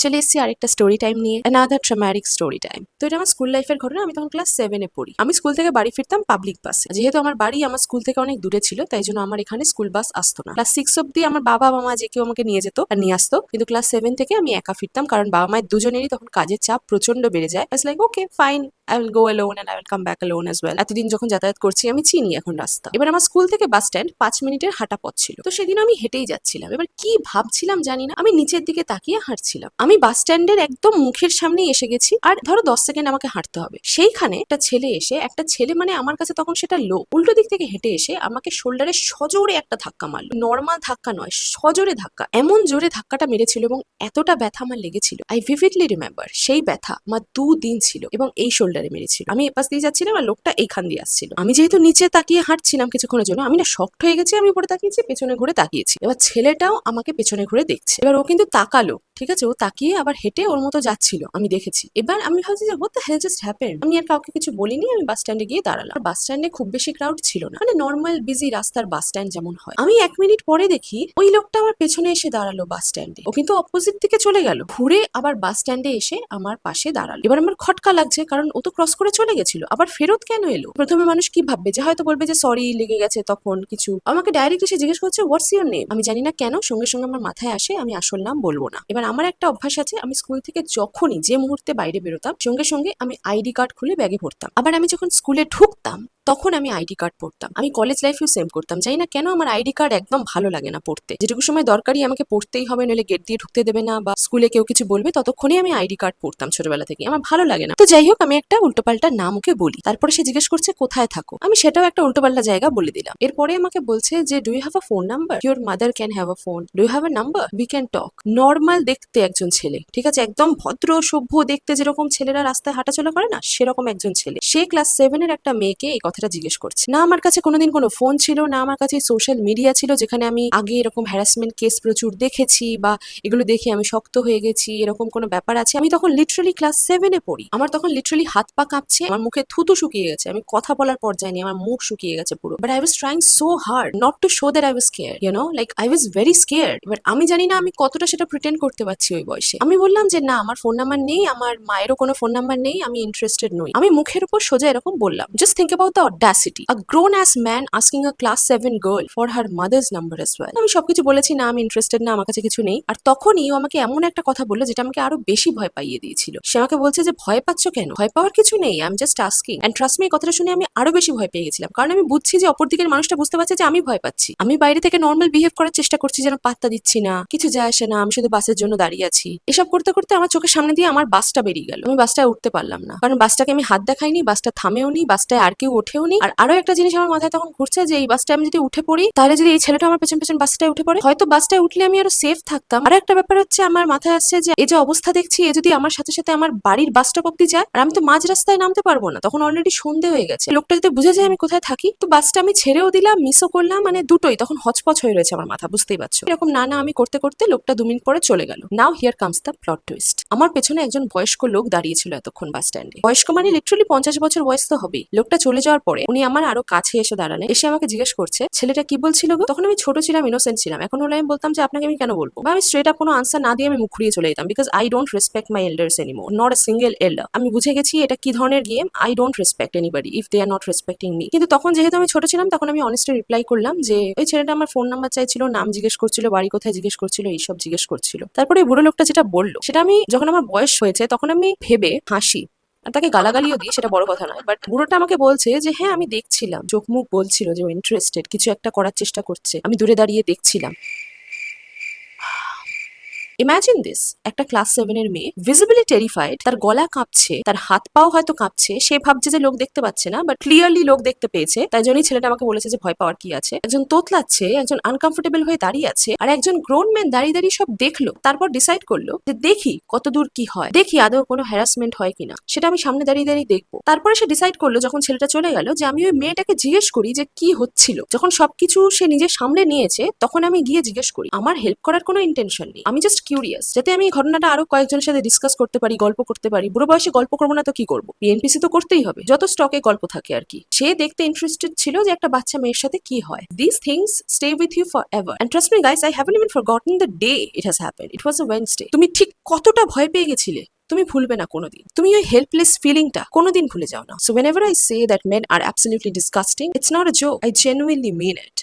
চলে এসেছি আরেকটা স্টোরি টাইম নিয়ে, অ্যানাদার ট্রমাটিক স্টোরি টাইম। তো এটা আমার স্কুল লাইফের ঘটনা। আমি তখন ক্লাস 7-এ পড়ি। আমি স্কুল থেকে বাড়ি ফিরতাম পাবলিক বাসে। যেহেতু আমার বাড়ি আমার স্কুল থেকে অনেক দূরে ছিল, তাই জন্য আমার এখানে স্কুল বাস আসতো না। ক্লাস 6 অব্দি আমার বাবা মামা যে কেউ আমাকে নিয়ে যেত আর নিয়ে আসতো, কিন্তু ক্লাস 7 থেকে আমি একা ফিরতাম, কারণ বাবা মায়ের দুজনেরই তখন কাজের চাপ প্রচন্ড বেড়ে যায়। I was like okay fine, I will go alone and I will come back alone as well. এতদিন যখন যাতায়াত করছি আমি চিনি এখন রাস্তা। এবার আমার স্কুল থেকে বাস স্ট্যান্ড 5 মিনিটের হাঁটা পথ ছিল। তো সেদিন আমি হেঁটেই যাচ্ছিলাম। এবার কি ভাবছিলাম জানি না, আমি নিচের দিকে তাকিয়ে হাঁটছিলাম। আমি বাস স্ট্যান্ডের একদম মুখের সামনেই এসে গেছি, আর ধরো 10 সেকেন্ড আমাকে হাঁটতে হবে। সেইখানে একটা ছেলে মানে আমার কাছে তখন সেটা লোক, উল্টো দিক থেকে হেঁটে এসে আমাকে শোল্ডারে সজোরে একটা ধাক্কা মারলো। নর্মাল ধাক্কা নয়, সজোরে ধাক্কা। এমন জোরে ধাক্কাটা মেরেছিল এবং এতটা ব্যথা আমার লেগেছিল, আই ভিভিডলি রিমেম্বার। সেই ব্যথা আমার 2 দিন ছিল এবং এই শোল্ডারে মেরেছিল। আমি এপাশ দিয়ে যাচ্ছিলাম আর লোকটা এইখান দিয়ে আসছিল। আমি যেহেতু নিচে তাকিয়ে হাঁটছিলাম কিছুক্ষণের জন্য, আমি না শক্ট হয়ে গেছি। আমি উপরে তাকিয়েছি, পেছনে ঘুরে তাকিয়েছি। এবার ছেলেটাও আমাকে পেছনে ঘুরে দেখছে। এবার ও কিন্তু তাকালো, ঠিক আছে, ও তাকিয়ে আবার হেঁটে ওর মতো যাচ্ছিল, আমি দেখেছি। এবার আমি ভাবছি যে what the hell just happened. আমি আর কাউকে কিছু বলিনি, আমি বাস স্ট্যান্ডে গিয়ে দাঁড়ালাম। বাস স্ট্যান্ডে খুব বেশি ক্রাউড ছিল না, মানে নর্মাল বিজি রাস্তার বাস স্ট্যান্ড যেমন হয়। আমি 1 মিনিট পরে দেখি ওই লোকটা আমার পেছনে এসে দাঁড়ালো বাস স্ট্যান্ডে। ও কিন্তু অপোজিট দিকে চলে গেল, ঘুরে আবার বাস স্ট্যান্ডে এসে আমার পাশে দাঁড়ালো। এবার আমার খটকা লাগছে, কারণ ও তো ক্রস করে চলে গেছিল, আবার ফেরত কেন এলো? প্রথমে মানুষ কি ভাববে, যে হয়তো বলবে যে সরি লেগে গেছে তখন কিছু। আমাকে ডাইরেক্ট এসে জিজ্ঞেস করছে হোয়াটস ইওর নেম। আমি জানি না কেন সঙ্গে সঙ্গে আমার মাথায় আসে আমি আসল নাম বলবো না। এবার আমার একটা অভ্যাস আছে, আমি স্কুল থেকে যখনই যে মুহূর্তে বাইরে বেরোতাম সঙ্গে সঙ্গে আমি আইডি কার্ড খুলে ব্যাগে ভরতাম। আবার আমি যখন স্কুলে ঢুকতাম তখন আমি আইডি কার্ড পড়তাম। আমি কলেজ লাইফেও সেম করতাম। জানি না কেন আমার আইডি কার্ড একদম ভালো লাগে না পড়তে। যেটুকু সময় দরকারি আমাকে পড়তেই হবে, নইলে গেট দিয়ে ঢুকতে দেবে না বা স্কুলে কেউ কিছু বলবে, ততক্ষণই আমি আইডি কার্ড পড়তাম ছোটবেলা থেকে। আমার ভালো লাগে না। তো যাই হোক, আমি একটা উল্টোপাল্টা নাম ওকে বলি। তারপরে সে জিজ্ঞেস করছে কোথায় থাকো। আমি সেটাও একটা উল্টোপাল্টা জায়গা বলে দিলাম। এরপরে আমাকে বলছে যে do you have a phone number, your mother can have a phone, do you have a number, we can talk. Normal দেখতে একজন ছেলে, ঠিক আছে, একদম ভদ্র সভ্য দেখতে, যেরকম ছেলেরা রাস্তায় হাঁটাচলা করে না, সেরকম একজন ছেলে। সে ক্লাস 7-এর একটা মেয়েকে এই কথাটা জিজ্ঞেস করছে। না আমার কাছে কোনোদিন কোনো ফোন ছিল না, আমার কাছে সোশ্যাল মিডিয়া ছিল যেখানে আমি আগে এরকম হ্যারাসমেন্ট কেস প্রচুর দেখেছি বা এগুলো দেখে আমি শক্ত হয়ে গেছি, এরকম কোনো ব্যাপার আছে। আমি তখন লিটারালি ক্লাস 7-এ পড়ি। আমার তখন লিটারালি হাত পা কাঁপছে, আমার মুখে থুতু শুকিয়ে গেছে, আমি কথা বলার পর যাইনি, আমার মুখ শুকিয়ে গেছে পুরো। But I was trying so hard not to show that I was scared, you know, like I was very scared. এবার আমি জানি না আমি কতটা সেটা প্রিটেন্ড করতে পারছি ওই বয়সে। আমি বললাম যে না, আমার ফোন নাম্বার নেই, আমার মায়েরও কোনো ফোন নাম্বার নেই, আমি ইন্টারেস্টেড নই। আমি মুখের উপর সোজা এরকম বললাম। Just think about the audacity, a grown ass man asking a class 7 girl for her mother's number as well. আমি সবকিছু বলেছি, না আমি ইন্টারেস্টেড না, আমার কাছে কিছু নেই। আর তখনই ও আমাকে এমন একটা কথা বললো যেটা আমাকে আরো বেশি ভয় পাইয়ে দিয়েছিল। সে আমাকে বলছে যে ভয় পাচ্ছ কেন, ভয় পাওয়ার কিছু নেই, I am just asking. And trust me, এই কথাটা শুনে আমি আরো বেশি ভয় পেয়ে গেছিলাম, কারণ আমি বুঝছি যে অপর দিকের মানুষটা বুঝতে পারছে যে আমি ভয় পাচ্ছি। আমি বাইরে থেকে নর্মাল বিহেভ করার চেষ্টা করছি, যেন পাত্তা দিচ্ছি না, কিছু যায় আসে না, আমি শুধু বাসের জন্য দাঁড়িয়ে আছি। এসব করতে করতে আমার চোখের সামনে দিয়ে আমার বাসটা বেরিয়ে গেল। আমি বাসটায় উঠতে পারলাম না, কারণ বাসটাকে আমি হাত দেখাইনি, বাসটা থামেও নি, বাসটায় আর কেউ ওঠেও নি। আর আরো একটা জিনিস আমার মাথায় তখন ঘুরছে যে এই বাসটায় আমি যদি উঠে পড়ি, তাহলে যদি এই ছেলেটা আমার পেছন পেছন বাসটায় উঠে পড়ে, হয়তো বাসটায় উঠলে আমি আরো সেফ থাকতাম। আর একটা ব্যাপার হচ্ছে, আমার মাথায় আসছে যে এই যে অবস্থা দেখছি, এ যদি আমার সাথে সাথে আমার বাড়ির বাস স্টপ অব্দি যায়, আর আমি তো মাঝ রাস্তায় নামতে পারবো না, তখন অলরেডি সন্ধে হয়ে গেছে। লোকটা যদি বুঝে যায় আমি কোথায় থাকি, তো বাসটা আমি ছেড়েও দিলাম, মিসও করলাম, মানে দুটোই তখন হচপচ হয়ে রয়েছে আমার মাথা, বুঝতেই পারছো। এরকম না না আমি করতে করতে লোকটা 2 মিনিট পরে চলে গেল। Now here comes the plot twist. আমার পেছনে একজন বয়স্ক লোক দাঁড়িয়েছিল এতক্ষণ বাস স্ট্যান্ডে। বয়স্ক মানে লিটারালি 50 বছর বয়স তো হবেই। লোকটা চলে যাওয়ার পরে উনি আমার আরো কাছে এসে দাঁড়ালেন, এসে আমাকে জিজ্ঞেস করছে ছেলেটা কি বলছিল গো। তখন আমি ছোট ছিলাম, ইনোসেন্ট ছিলাম। এখন হলে আমি বলতাম যে আপনাকে আমি কেন বলবো, বা আমি স্ট্রেট আপ কোনো আনসার না দিয়ে আমি মুখ ঘুরিয়ে চলে যেতাম, because I don't respect my elders anymore, not a single elder. আমি বুঝে গেছি এটা কি ধরনের game. I don't respect anybody if they are not respecting me. কিন্তু তখন যেহেতু আমি ছোট ছিলাম, তখন আমি অনেস্টলি রিপ্লাই করলাম যে ওই ছেলেটা আমার ফোন নাম্বার চাইছিল, নাম জিজ্ঞেস করছিল, বাড়ি কোথায় জিজ্ঞেস করছিল, এইসব জিজ্ঞেস করছিল। তারপরে বুড়ো লোকটা যেটা বললো, সেটা আমি যখন আমার বয়স হয়েছে তখন আমি ভেবে হাসি, আর তাকে গালাগালিও দিই, সেটা বড় কথা নয়। বাট বুড়োটা আমাকে বলছে যে হ্যাঁ আমি দেখছিলাম, চোখ মুখ বলছিল যে ইন্টারেস্টেড, কিছু একটা করার চেষ্টা করছে, আমি দূরে দাঁড়িয়ে দেখছিলাম। ইমাজিন দিস, একটা ক্লাস 7-এর মেয়ে, ভিজিবলি টেরিফাইড, তার গলা কাঁপছে, তার হাত পাও হয়তো কাঁপছে, সে ভাবছে যে লোক দেখতে পাচ্ছে না, বাট ক্লিয়ারলি লোক দেখতে পেয়েছে। তাই জন্যই ছেলেটা আমাকে বলেছে যে ভয় পাওয়ার কি আছে। একজন তোতলাচ্ছে, একজন আনকমফোর্টেবল হয়ে দাঁড়িয়ে আছে, আর একজন গ্রোন ম্যান দাঁড়িয়ে দাঁড়িয়ে সব দেখলো। তারপর ডিসাইড করলো যে দেখি কতদূর কি হয়, দেখি আদৌ কোনো হ্যারাসমেন্ট হয় কিনা, সেটা আমি সামনে দাঁড়িয়ে দাঁড়িয়ে দেখবো। তারপরে সে ডিসাইড করলো যখন ছেলেটা চলে গেল যে আমি ওই মেয়েটাকে জিজ্ঞেস করি যে কি হচ্ছিল। যখন সবকিছু সে নিজে সামলে নিয়েছে, তখন আমি গিয়ে জিজ্ঞেস করি। আমার হেল্প করার কোনো ইন্টেনশন নেই, আমি জাস্ট কিউরিয়াস, যাতে আমি এই ঘটনাটা আরো কয়েকজনের সাথে ডিসকাস করতে পারি, গল্প করতে পারি। বুড়ো বয়সে গল্প করবো না তো কি করবো? পিএনপিসি তো করতেই হবে, যত স্টকে গল্প থাকে আর কি। সে দেখতে ইন্টারেস্টেড ছিল যে একটা বাচ্চা মেয়ের সাথে কি হয়। This things stay with you for ever. And trust me guys, I haven't even forgotten the day it has happened. It was a Wednesday. তুমি ঠিক কতটা ভয় পেয়ে গেছিলে তুমি ভুলবে না কোনোদিন। তুমি ওই হেল্পলেস ফিলিংটা কোনোদিন ভুলে যাও না। So whenever I say that men are absolutely disgusting, it's not a joke. I genuinely mean it.